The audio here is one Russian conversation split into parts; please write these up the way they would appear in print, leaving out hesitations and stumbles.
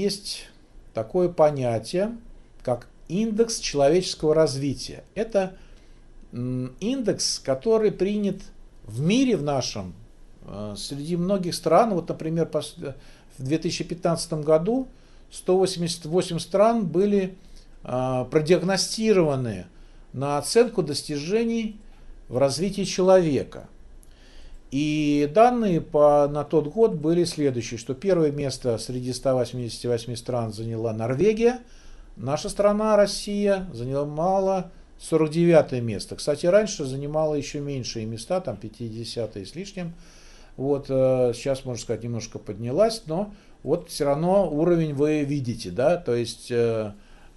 есть такое понятие, как индекс человеческого развития. Это индекс, который принят в мире в нашем, среди многих стран. Вот, например, в 2015 году 188 стран были продиагностированы на оценку достижений в развитии человека. И данные на тот год были следующие, что первое место среди 188 стран заняла Норвегия, наша страна, Россия, занимала 49 место. Кстати, раньше занимала еще меньшие места, там 50 с лишним. Вот сейчас, можно сказать, немножко поднялась, но вот все равно уровень вы видите, да, то есть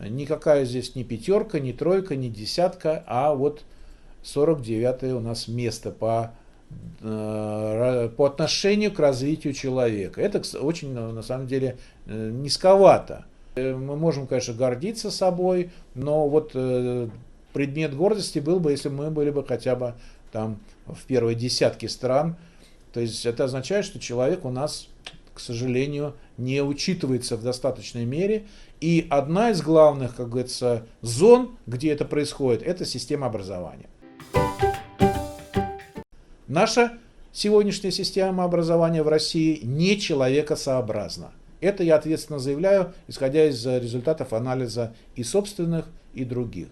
никакая здесь не пятерка, не тройка, не десятка, а вот 49 у нас место по отношению к развитию человека. Это очень, на самом деле, низковато. Мы можем, конечно, гордиться собой, но вот предмет гордости был бы, если мы были бы хотя бы там в первой десятке стран. То есть это означает, что человек у нас, к сожалению, не учитывается в достаточной мере. И одна из главных, как говорится, зон, где это происходит, это система образования. Наша сегодняшняя система образования в России не человекосообразна. Это я ответственно заявляю, исходя из результатов анализа и собственных, и других.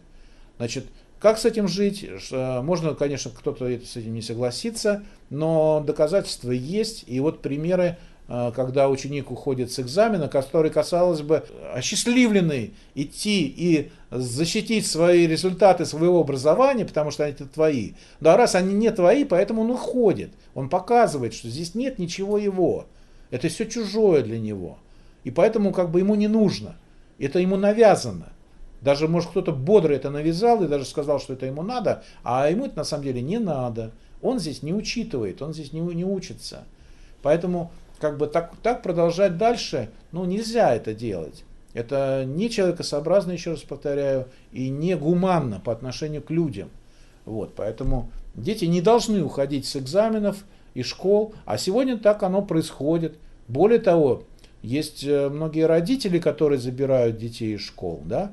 Значит, как с этим жить? Можно, конечно, кто-то с этим не согласится, но доказательства есть. И вот примеры, когда ученик уходит с экзамена, который, казалось бы, осчастливленный идти и защитить свои результаты своего образования, потому что они твои. Да, раз они не твои, поэтому он уходит. Он показывает, что здесь нет ничего его. Это все чужое для него. И поэтому как бы ему не нужно. Это ему навязано. Даже, может, кто-то бодро это навязал и даже сказал, что это ему надо, а ему это на самом деле не надо. Он здесь не учитывает, он здесь не учится. Поэтому как бы так продолжать дальше, нельзя это делать. Это не человекосообразно, еще раз повторяю, и не гуманно по отношению к людям. Вот, поэтому дети не должны уходить с экзаменов и школ, а сегодня так оно происходит. Более того, есть многие родители, которые забирают детей из школ, да,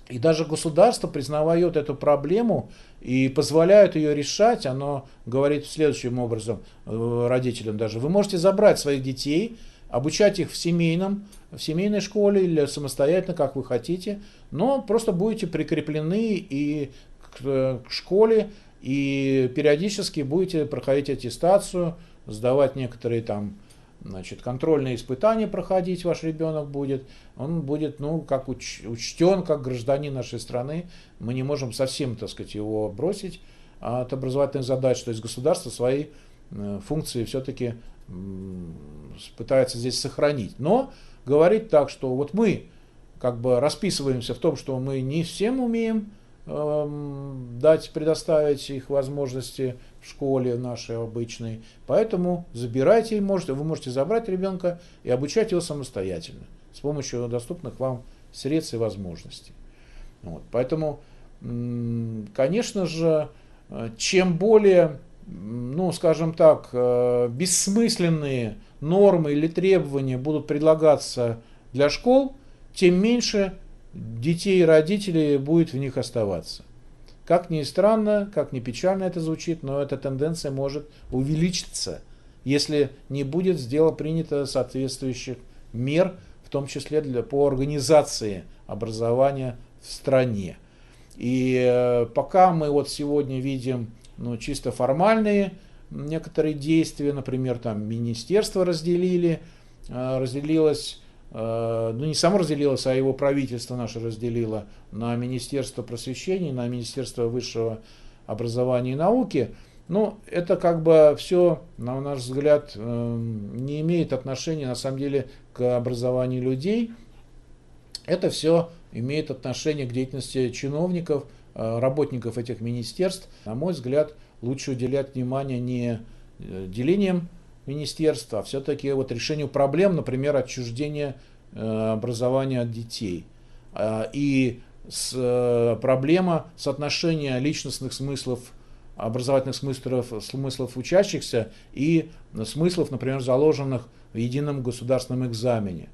и даже государство признает эту проблему и позволяет ее решать. Оно говорит следующим образом родителям даже: вы можете забрать своих детей, обучать их в семейной школе или самостоятельно, как вы хотите, но просто будете прикреплены и к школе, и периодически будете проходить аттестацию, сдавать некоторые там, контрольные испытания проходить ваш ребенок будет. Он будет, как учтен, как гражданин нашей страны. Мы не можем совсем, так сказать, его бросить от образовательных задач. То есть государство свои функции все-таки пытается здесь сохранить. Но говорит так, что вот мы как бы расписываемся в том, что мы не всем умеем предоставить их возможности в школе нашей обычной. Поэтому забирайте, вы можете забрать ребенка и обучать его самостоятельно с помощью доступных вам средств и возможностей. Вот. Поэтому, конечно же, чем более, скажем так, бессмысленные нормы или требования будут предлагаться для школ, тем меньше детей и родителей будет в них оставаться. Как ни странно, как ни печально это звучит, но эта тенденция может увеличиться, если не будет принято соответствующих мер, в том числе по организации образования в стране. И пока мы вот сегодня видим чисто формальные некоторые действия, например, там министерство разделилось, не само разделилось, а его правительство наше разделило на Министерство просвещения, на Министерство высшего образования и науки. Это как бы все, на наш взгляд, не имеет отношения на самом деле к образованию людей. Это все имеет отношение к деятельности чиновников, работников этих министерств. На мой взгляд, лучше уделять внимание не делением министерства, а все-таки решению проблем, например, отчуждения образования от детей. И проблема соотношения личностных смыслов, образовательных смыслов учащихся и смыслов, например, заложенных в едином государственном экзамене.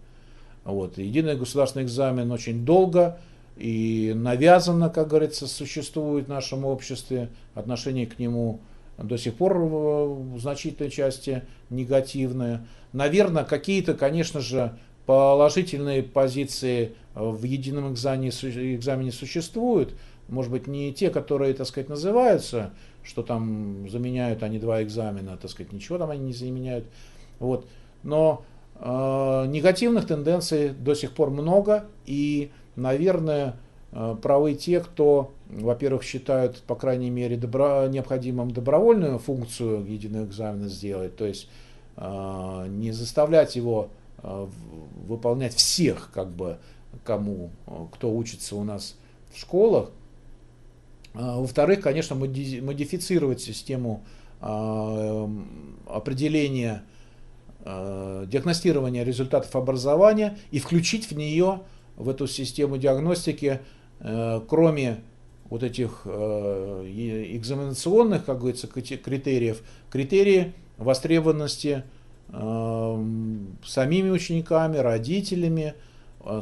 Вот. Единый государственный экзамен очень долго и навязанно, как говорится, существует в нашем обществе. Отношение к нему до сих пор в значительной части негативное. Наверное, какие-то, конечно же, положительные позиции в едином экзамене существуют. Может быть, не те, которые, так сказать, называются, что там заменяют они два экзамена, так сказать, ничего там они не заменяют. Вот. Но негативных тенденций до сих пор много, и, наверное, правы те, кто, во-первых, считают, по крайней мере, необходимым добровольную функцию единого экзамена сделать, то есть не заставлять его выполнять всех, как бы, кто учится у нас в школах. Во-вторых, конечно, модифицировать систему определения, диагностирования результатов образования и включить в нее, в эту систему диагностики, кроме вот этих экзаменационных, как говорится, критериев, критерии востребованности самими учениками, родителями,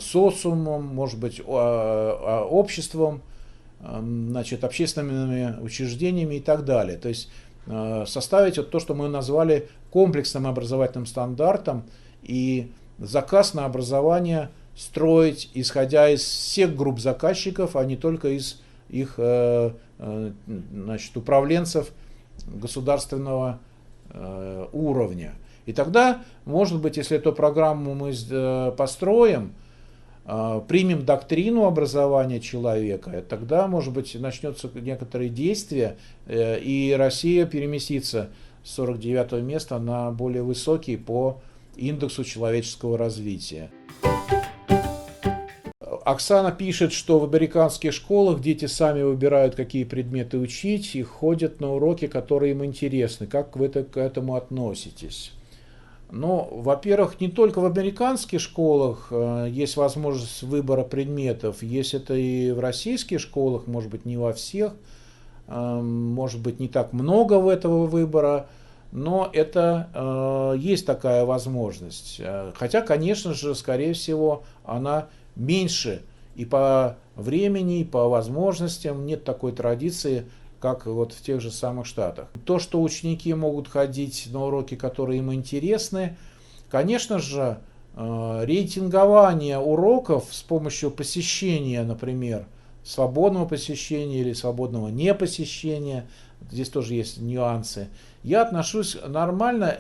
социумом, может быть, обществом, значит, общественными учреждениями и так далее. То есть составить вот то, что мы назвали комплексным образовательным стандартом, и заказ на образование строить, исходя из всех групп заказчиков, а не только из их, значит, управленцев государственного уровня. И тогда, может быть, если эту программу мы построим, примем доктрину образования человека, тогда, может быть, начнется некоторые действия, и Россия переместится с 49-го места на более высокий по индексу человеческого развития. Оксана пишет, что в американских школах дети сами выбирают, какие предметы учить, и ходят на уроки, которые им интересны. Как вы к этому относитесь? Ну, во-первых, не только в американских школах есть возможность выбора предметов, есть это и в российских школах, может быть, не во всех, может быть, не так много этого выбора, но это есть такая возможность. Хотя, конечно же, скорее всего, она меньше и по времени, и по возможностям, нет такой традиции, как вот в тех же самых Штатах. То, что ученики могут ходить на уроки, которые им интересны, конечно же, рейтингование уроков с помощью посещения, например, свободного посещения или свободного непосещения, здесь тоже есть нюансы, я отношусь нормально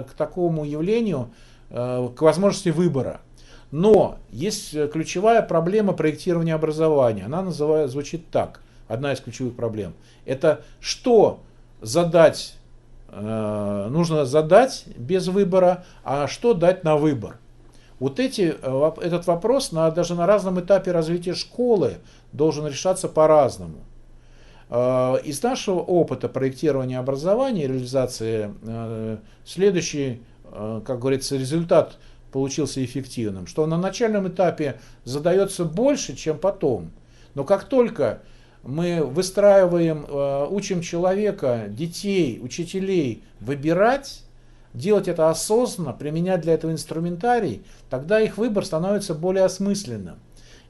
к такому явлению, к возможности выбора. Но есть ключевая проблема проектирования образования. Она звучит так. Одна из ключевых проблем. Это что задать, нужно задать без выбора, а что дать на выбор. Вот этот вопрос даже на разном этапе развития школы должен решаться по-разному. Из нашего опыта проектирования образования и реализации следующий, как говорится, результат получился эффективным, что на начальном этапе задается больше, чем потом. Но как только мы выстраиваем, учим человека, детей, учителей выбирать, делать это осознанно, применять для этого инструментарий, тогда их выбор становится более осмысленным.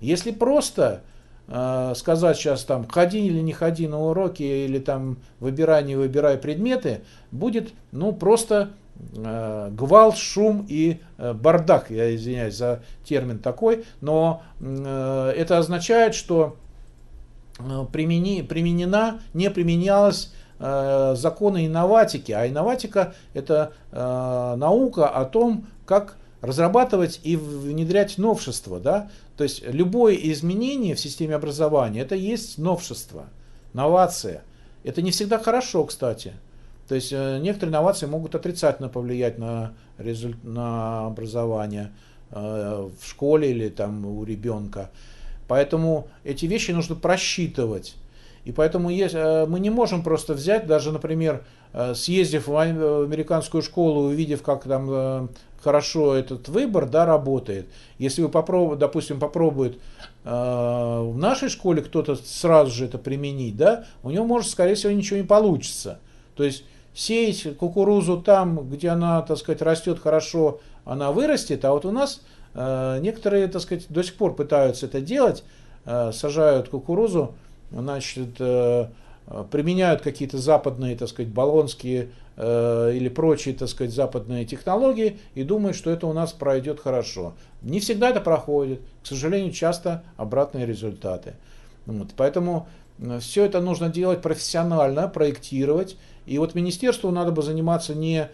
Если просто сказать сейчас там ходи или не ходи на уроки, или там выбирай, не выбирай предметы, будет просто гвалт, шум и бардак, я извиняюсь за термин такой, но это означает, что не применялась законы инноватики, а инноватика это наука о том, как разрабатывать и внедрять новшества, да? То есть любое изменение в системе образования это есть новшество, новация. Это не всегда хорошо, кстати. То есть некоторые инновации могут отрицательно повлиять на образование в школе или там у ребенка. Поэтому эти вещи нужно просчитывать. И поэтому мы не можем просто взять, даже, например, съездив в американскую школу, увидев, как там хорошо этот выбор, да, работает. Если вы попробует в нашей школе кто-то сразу же это применить, да, у него может, скорее всего, ничего не получится. То есть сеять кукурузу там, где она, так сказать, растет хорошо, она вырастет, а вот у нас некоторые, так сказать, до сих пор пытаются это делать, сажают кукурузу, значит, применяют какие-то западные, так сказать, болонские или прочие, так сказать, западные технологии и думают, что это у нас пройдет хорошо. Не всегда это проходит, к сожалению, часто обратные результаты. Вот, поэтому все это нужно делать профессионально, проектировать. И вот министерству надо бы заниматься не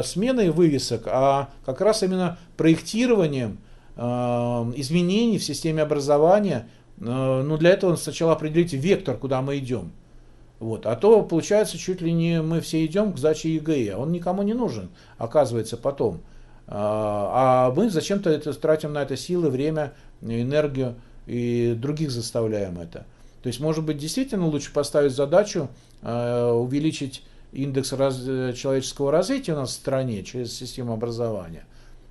сменой вывесок, а как раз именно проектированием изменений в системе образования. Но для этого сначала определить вектор, куда мы идем. Вот. А то получается чуть ли не мы все идем к сдаче ЕГЭ. Он никому не нужен, оказывается, потом. А мы зачем-то тратим на это силы, время, энергию и других заставляем это. То есть, может быть, действительно лучше поставить задачу увеличить индекс человеческого развития у нас в стране через систему образования.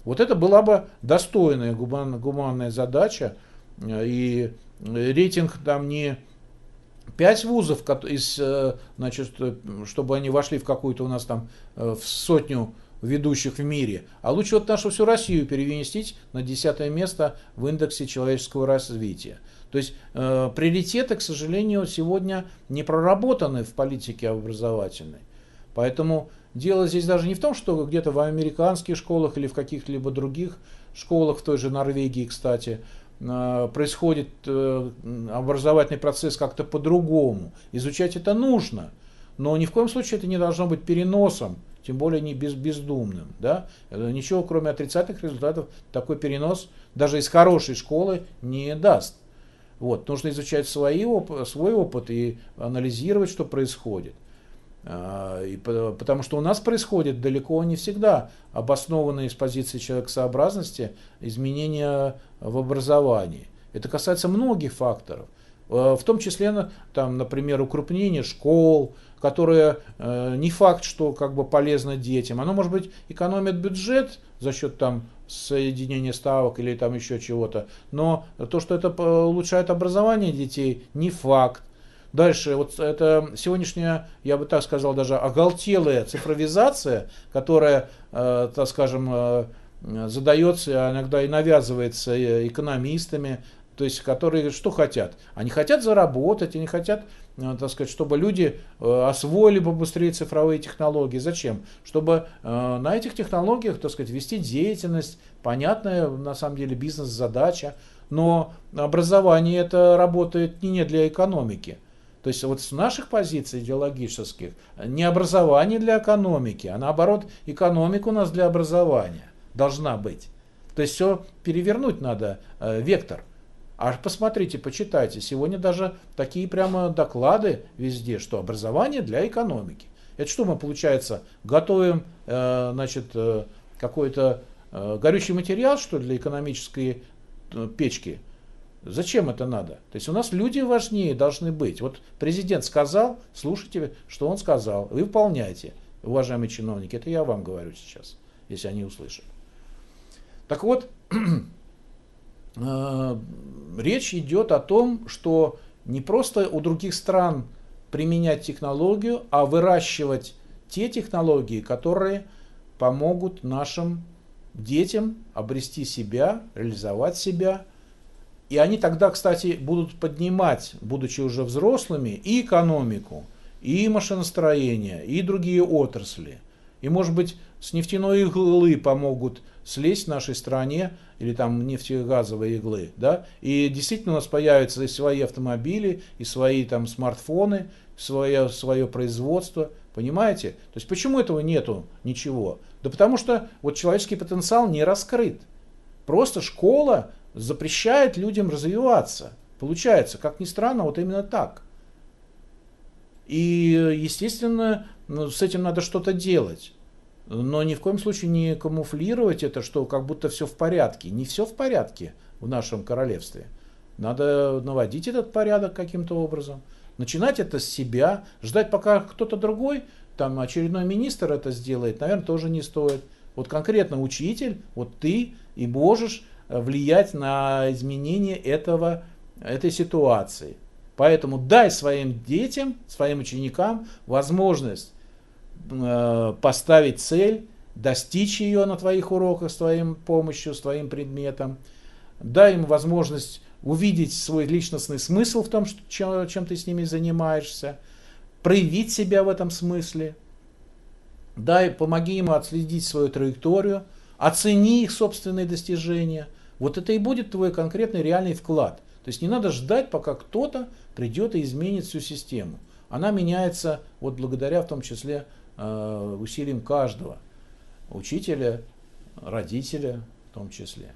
Вот это была бы достойная гуманная задача. И рейтинг там не 5 вузов, значит, чтобы они вошли в какую-то у нас там в сотню ведущих в мире, а лучше вот нашу всю Россию переместить на 10 место в индексе человеческого развития. То есть приоритеты, к сожалению, сегодня не проработаны в политике образовательной. Поэтому дело здесь даже не в том, что где-то в американских школах или в каких-либо других школах, в той же Норвегии, кстати, происходит образовательный процесс как-то по-другому. Изучать это нужно, но ни в коем случае это не должно быть переносом, тем более не бездумным. Да? Ничего, кроме отрицательных результатов, такой перенос даже из хорошей школы не даст. Вот. Нужно изучать свой опыт и анализировать, что происходит. Потому что у нас происходит далеко не всегда обоснованные с позиции человекосообразности изменения в образовании. Это касается многих факторов. В том числе, там, например, укрупнение школ, которое не факт, что как бы полезно детям. Оно, может быть, экономит бюджет за счет там, соединения ставок или там еще чего-то. Но то, что это улучшает образование детей, не факт. Дальше, вот это сегодняшняя, я бы так сказал, даже оголтелая цифровизация, которая, так скажем, задается, а иногда и навязывается экономистами, то есть которые что хотят? Они хотят заработать, они хотят, так сказать, чтобы люди освоили побыстрее цифровые технологии. Зачем? Чтобы на этих технологиях, так сказать, вести деятельность, понятная на самом деле бизнес-задача, но образование это работает не для экономики. То есть вот с наших позиций идеологических не образование для экономики, а наоборот экономика у нас для образования должна быть. То есть все перевернуть надо, вектор. А посмотрите, почитайте, сегодня даже такие прямо доклады везде, что образование для экономики. Это что мы, получается, готовим значит, какой-то горючий материал, что ли, для экономической печки? Зачем это надо? То есть у нас люди важнее должны быть. Вот президент сказал, слушайте, что он сказал, вы выполняйте, уважаемые чиновники. Это я вам говорю сейчас, если они услышат. Так вот, речь идет о том, что не просто у других стран применять технологию, а выращивать те технологии, которые помогут нашим детям обрести себя, реализовать себя. И они тогда, кстати, будут поднимать, будучи уже взрослыми, и экономику, и машиностроение, и другие отрасли. И, может быть, с нефтяной иглы помогут слезть в нашей стране, или там нефтегазовые иглы. Да? И действительно у нас появятся и свои автомобили, и свои там смартфоны, свое производство. Понимаете? То есть почему этого нету ничего? Да потому что вот человеческий потенциал не раскрыт. Просто школа запрещает людям развиваться. Получается, как ни странно, вот именно так. И, естественно, с этим надо что-то делать. Но ни в коем случае не камуфлировать это, что как будто все в порядке. Не все в порядке в нашем королевстве. Надо наводить этот порядок каким-то образом. Начинать это с себя. Ждать, пока кто-то другой, там очередной министр это сделает, наверное, тоже не стоит. Вот конкретно учитель, вот ты и можешь влиять на изменение этой ситуации. Поэтому дай своим детям, своим ученикам возможность поставить цель достичь ее на твоих уроках с твоей помощью, с твоим предметом. Дай им возможность увидеть свой личностный смысл в том, чем ты с ними занимаешься, проявить себя в этом смысле. Помоги им отследить свою траекторию, оцени их собственные достижения. Вот это и будет твой конкретный реальный вклад. То есть не надо ждать, пока кто-то придет и изменит всю систему. Она меняется вот благодаря в том числе усилиям каждого учителя, родителя в том числе.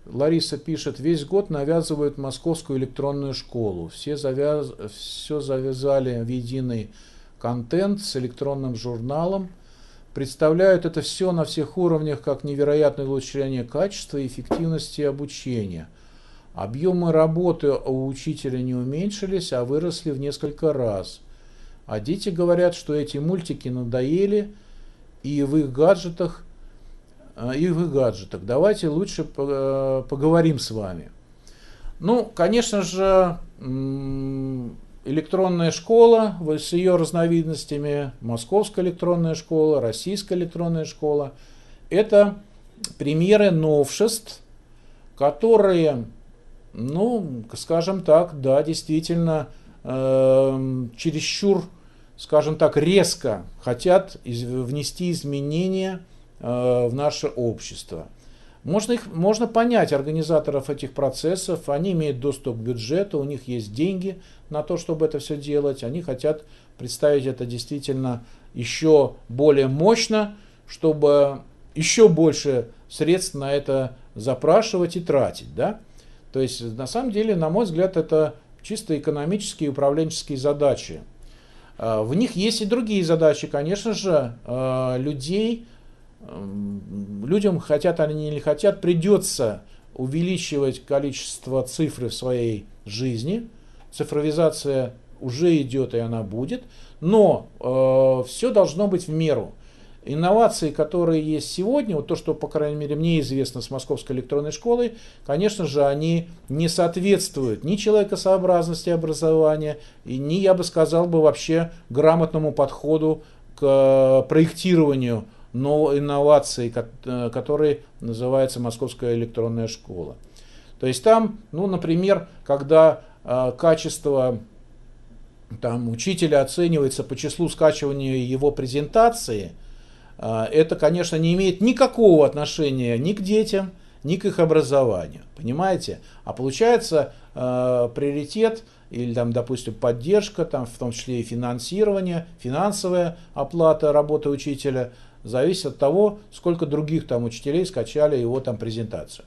Лариса пишет, весь год навязывают московскую электронную школу. Все завязали в единый контент с электронным журналом. Представляют это все на всех уровнях как невероятное улучшение качества и эффективности обучения. Объемы работы у учителя не уменьшились, а выросли в несколько раз. А дети говорят, что эти мультики надоели и в их гаджетах. Давайте лучше поговорим с вами. Ну, конечно же, электронная школа с ее разновидностями, московская электронная школа, российская электронная школа, это примеры новшеств, которые, ну, скажем так, да, действительно, чересчур, скажем так, резко хотят внести изменения в наше общество. Можно понять организаторов этих процессов, они имеют доступ к бюджету, у них есть деньги на то, чтобы это все делать, они хотят представить это действительно еще более мощно, чтобы еще больше средств на это запрашивать и тратить. Да? То есть, на самом деле, на мой взгляд, это чисто экономические и управленческие задачи. В них есть и другие задачи, конечно же, людям, хотят они или не хотят, придется увеличивать количество цифр в своей жизни. Цифровизация уже идет, и она будет. Но все должно быть в меру. Инновации, которые есть сегодня, вот то, что, по крайней мере, мне известно с Московской электронной школой, конечно же, они не соответствуют ни человекосообразности образования, и ни, я бы сказал, вообще грамотному подходу к проектированию инноваций, которые называется Московская электронная школа. То есть там, ну, например, когда качество учителя оценивается по числу скачивания его презентации, это, конечно, не имеет никакого отношения ни к детям, ни к их образованию. Понимаете? А получается приоритет или, допустим, поддержка, в том числе и финансирование, финансовая оплата работы учителя, зависит от того, сколько других учителей скачали его презентацию.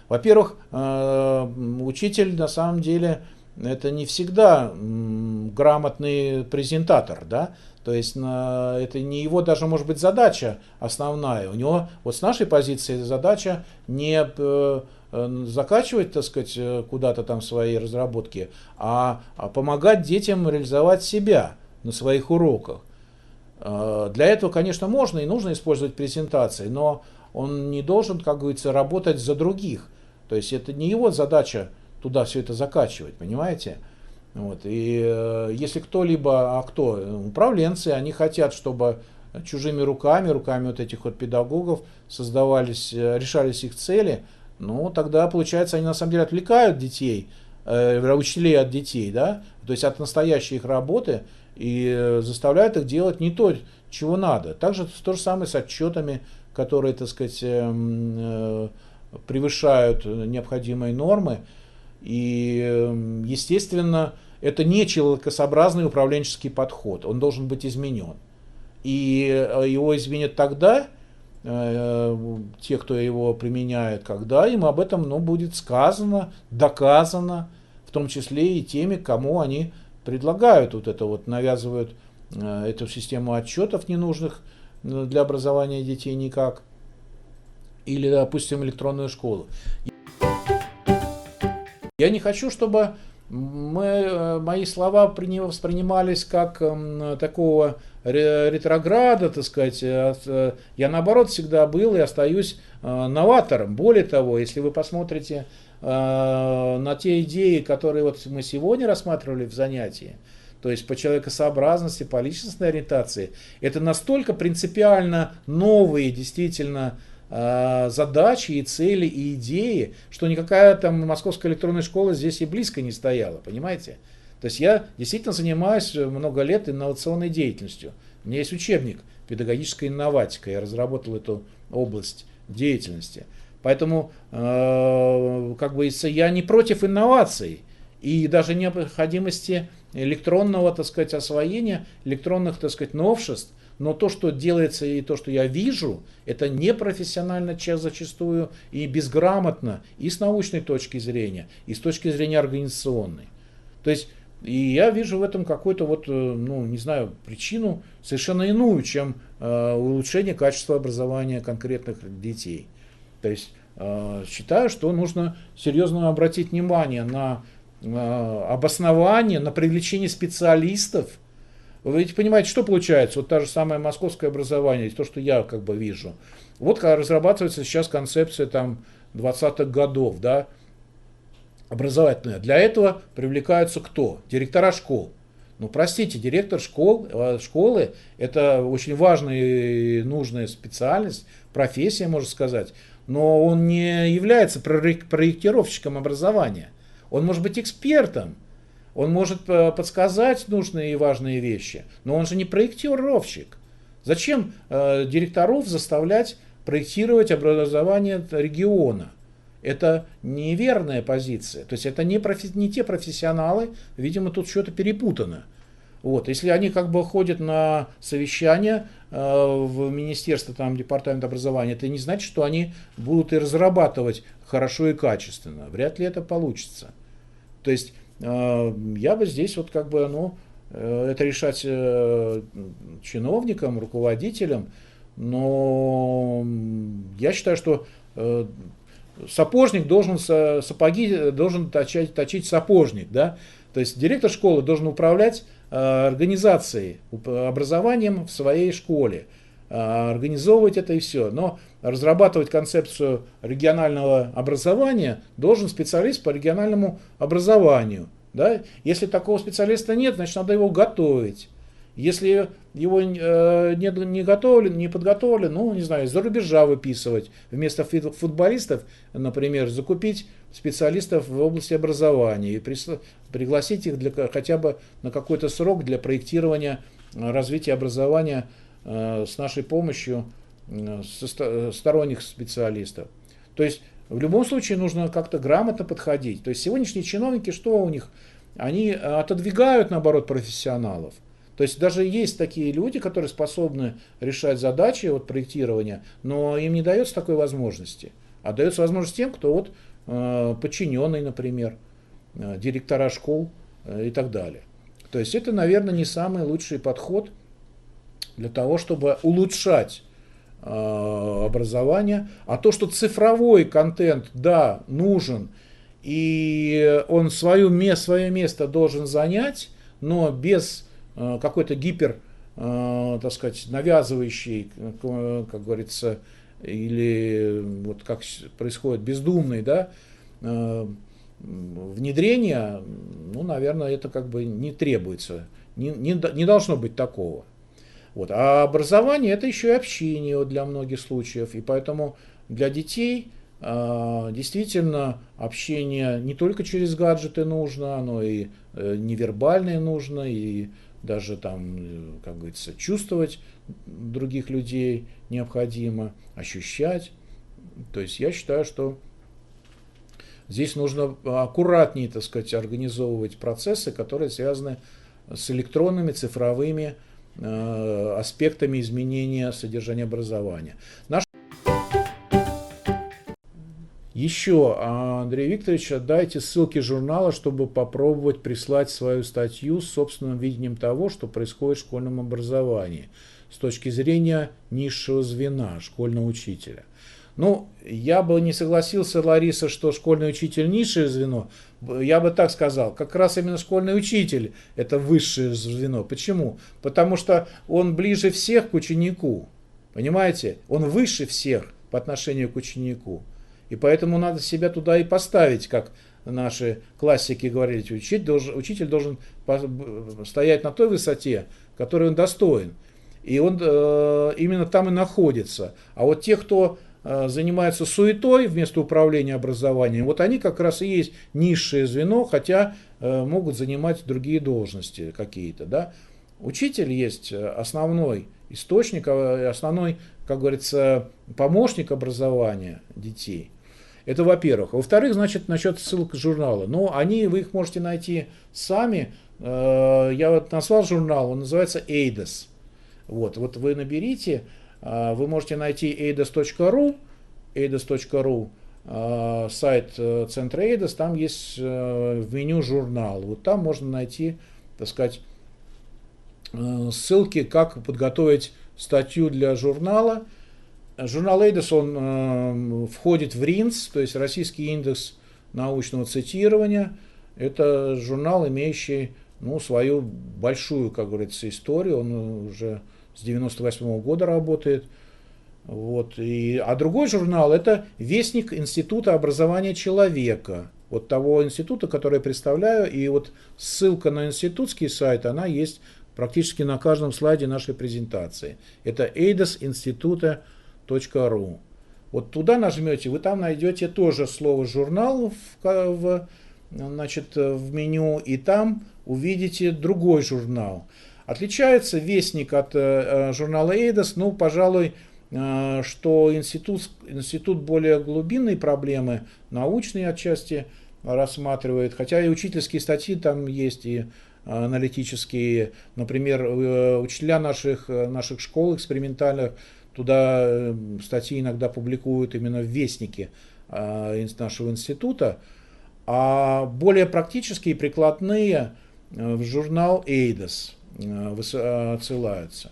Во-первых, учитель на самом деле это не всегда грамотный презентатор, да? То есть это не его даже может быть задача основная. У него вот с нашей позиции задача не закачивать, так сказать, куда-то свои разработки, а помогать детям реализовать себя на своих уроках. Для этого, конечно, можно и нужно использовать презентации, но он не должен, как говорится, работать за других. То есть это не его задача туда все это закачивать, понимаете? Вот. И если кто-либо, управленцы, они хотят, чтобы чужими руками вот этих вот педагогов решались их цели, ну тогда, получается, они на самом деле отвлекают учителей от детей, да? То есть от настоящей их работы, и заставляют их делать не то, чего надо. Также то же самое с отчетами, которые, так сказать, превышают необходимые нормы. И, естественно, это не человекосообразный управленческий подход. Он должен быть изменен. И его изменят тогда, те, кто его применяет, когда им об этом будет сказано, доказано, в том числе и теми, кому они предлагают навязывают эту систему отчетов ненужных для образования детей никак, или, допустим, электронную школу. Я не хочу, чтобы мои слова воспринимались как такого ретрограда, так сказать. Я, наоборот, всегда был и остаюсь новатором. Более того, если вы посмотрите на те идеи, которые мы сегодня рассматривали в занятии, то есть по человекосообразности, по личностной ориентации, это настолько принципиально новые действительно задачи и цели и идеи, что никакая там московская электронная школа здесь и близко не стояла, понимаете? То есть я действительно занимаюсь много лет инновационной деятельностью. У меня есть учебник «Педагогическая инноватика», я разработал эту область деятельности. Поэтому как бы я не против инноваций и даже необходимости электронного, так сказать, освоения, электронных, так сказать, новшеств. Но то, что делается и то, что я вижу, это непрофессионально зачастую и безграмотно и с научной точки зрения, и с точки зрения организационной. То есть и я вижу в этом какую-то вот, ну, не знаю, причину совершенно иную, чем улучшение качества образования конкретных детей. То есть считаю, что нужно серьезно обратить внимание на обоснование, на привлечение специалистов. Вы ведь понимаете, что получается? Вот та же самое московское образование, то, что я как бы вижу. Вот разрабатывается сейчас концепция там 20-х годов, да, образовательная. Для этого привлекаются кто? Директора школ. Ну, простите, директор школы это очень важная и нужная специальность, профессия, можно сказать, но он не является проектировщиком образования. Он может быть экспертом, он может подсказать нужные и важные вещи, но он же не проектировщик. Зачем директоров заставлять проектировать образование региона? Это неверная позиция. То есть это не те профессионалы, видимо, тут что-то перепутано. Вот. Если они как бы ходят на совещания в министерство, там, департамент образования, это не значит, что они будут и разрабатывать хорошо и качественно. Вряд ли это получится. То есть я бы здесь вот как бы, ну, это решать чиновникам, руководителям, но я считаю, что сапожник должен сапоги должен точить сапожник, да? То есть директор школы должен управлять организацией, образованием в своей школе, организовывать это и все. Но разрабатывать концепцию регионального образования должен специалист по региональному образованию. Да? Если такого специалиста нет, значит надо его готовить. Если его не готовили, не подготовили, ну, не знаю, из-за рубежа выписывать. Вместо футболистов, например, закупить специалистов в области образования и пригласить их хотя бы на какой-то срок для проектирования развития образования с нашей помощью сторонних специалистов. То есть в любом случае нужно как-то грамотно подходить. То есть сегодняшние чиновники, что у них? Они отодвигают, наоборот, профессионалов. То есть даже есть такие люди, которые способны решать задачи вот, проектирования, но им не дается такой возможности. А дается возможность тем, кто вот, подчиненный, например, директора школ и так далее. То есть это, наверное, не самый лучший подход для того, чтобы улучшать образование. А то, что цифровой контент, да, нужен, и он свое место должен занять, но без какой-то так сказать, навязывающий, как говорится, или вот как происходит бездумный, да, внедрение, ну, наверное, это как бы не требуется, не должно быть такого. Вот. А образование это еще и общение вот, для многих случаев, и поэтому для детей действительно общение не только через гаджеты нужно, оно и невербальное нужно, и даже там, как говорится, чувствовать других людей необходимо, ощущать. То есть я считаю, что здесь нужно аккуратнее, так сказать, организовывать процессы, которые связаны с электронными, цифровыми аспектами изменения содержания образования. Еще, Андрей Викторович, дайте ссылки журнала, чтобы попробовать прислать свою статью с собственным видением того, что происходит в школьном образовании с точки зрения низшего звена, школьного учителя. Ну, я бы не согласился, Лариса, что школьный учитель низшее звено. Я бы так сказал, как раз именно школьный учитель это высшее звено. Почему? Потому что он ближе всех к ученику. Понимаете? Он выше всех по отношению к ученику. И поэтому надо себя туда и поставить, как наши классики говорили, учитель должен стоять на той высоте, которой он достоин. И он именно там и находится. А вот те, кто занимается суетой вместо управления образованием, вот они как раз и есть низшее звено, хотя могут занимать другие должности какие-то. Да? Учитель есть основной источник, основной, как говорится, помощник образования детей. Это во-первых. Во-вторых, значит, насчет ссылок журнала. Ну, вы их можете найти сами. Я вот назвал журнал, он называется EIDAS. Вот вы наберите, вы можете найти eidas.ru, сайт центра EIDAS, там есть в меню журнал. Вот там можно найти, так сказать, ссылки, как подготовить статью для журнала. Журнал EIDAS, он входит в РИНЦ, то есть Российский индекс научного цитирования. Это журнал, имеющий свою большую, как говорится, историю. Он уже с 1998 года работает. Вот. А другой журнал — это Вестник Института образования человека. Вот того института, который я представляю. И вот ссылка на институтский сайт, она есть практически на каждом слайде нашей презентации. Это eidasinstituta.ru. Вот туда нажмете, вы там найдете тоже слово «журнал» в меню, и там увидите другой журнал. Отличается Вестник от журнала EIDAS, пожалуй, что институт более глубинные проблемы, научные отчасти рассматривает, хотя и учительские статьи там есть, и аналитические. Например, учителя наших школ экспериментальных туда статьи иногда публикуют именно в Вестнике нашего института, а более практические и прикладные в журнал EIDAS отсылаются.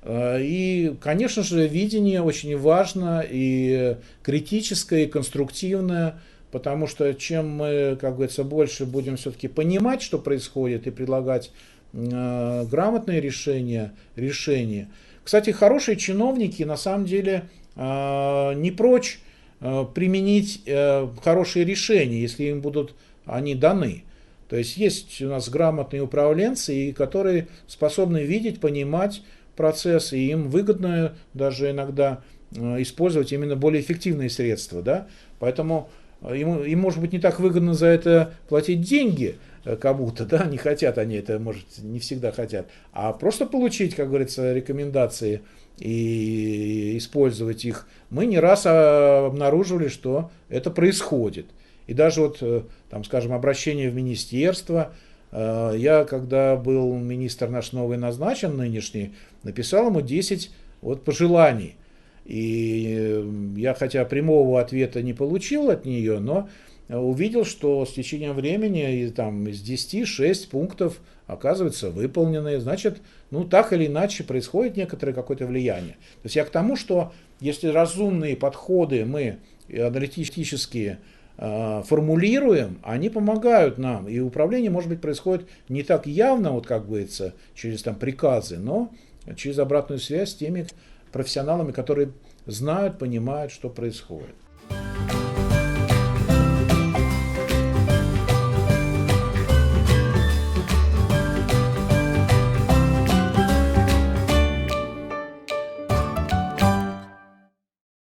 И, конечно же, видение очень важно, и критическое, и конструктивное, потому что чем мы, как говорится, больше будем все-таки понимать, что происходит, и предлагать грамотные решения. Кстати, хорошие чиновники на самом деле не прочь применить хорошие решения, если им будут они даны. То есть у нас грамотные управленцы, которые способны видеть, понимать процесс, и им выгодно даже иногда использовать именно более эффективные средства. Да? Поэтому им, может быть, не так выгодно за это платить деньги кому-то, да, не хотят они это, может, не всегда хотят, а просто получить, как говорится, рекомендации и использовать их. Мы не раз обнаруживали, что это происходит. И даже скажем, обращение в министерство. Я, когда был министр наш новый назначен, нынешний, написал ему 10 пожеланий. И я, хотя прямого ответа не получил от нее, но увидел, что с течением времени из 10 6 пунктов оказываются выполнены. Значит, так или иначе происходит некоторое какое-то влияние. То есть я к тому, что если разумные подходы мы аналитические формулируем, они помогают нам. И управление, может быть, происходит не так явно, как говорится, через приказы, но через обратную связь с теми профессионалами, которые знают, понимают, что происходит.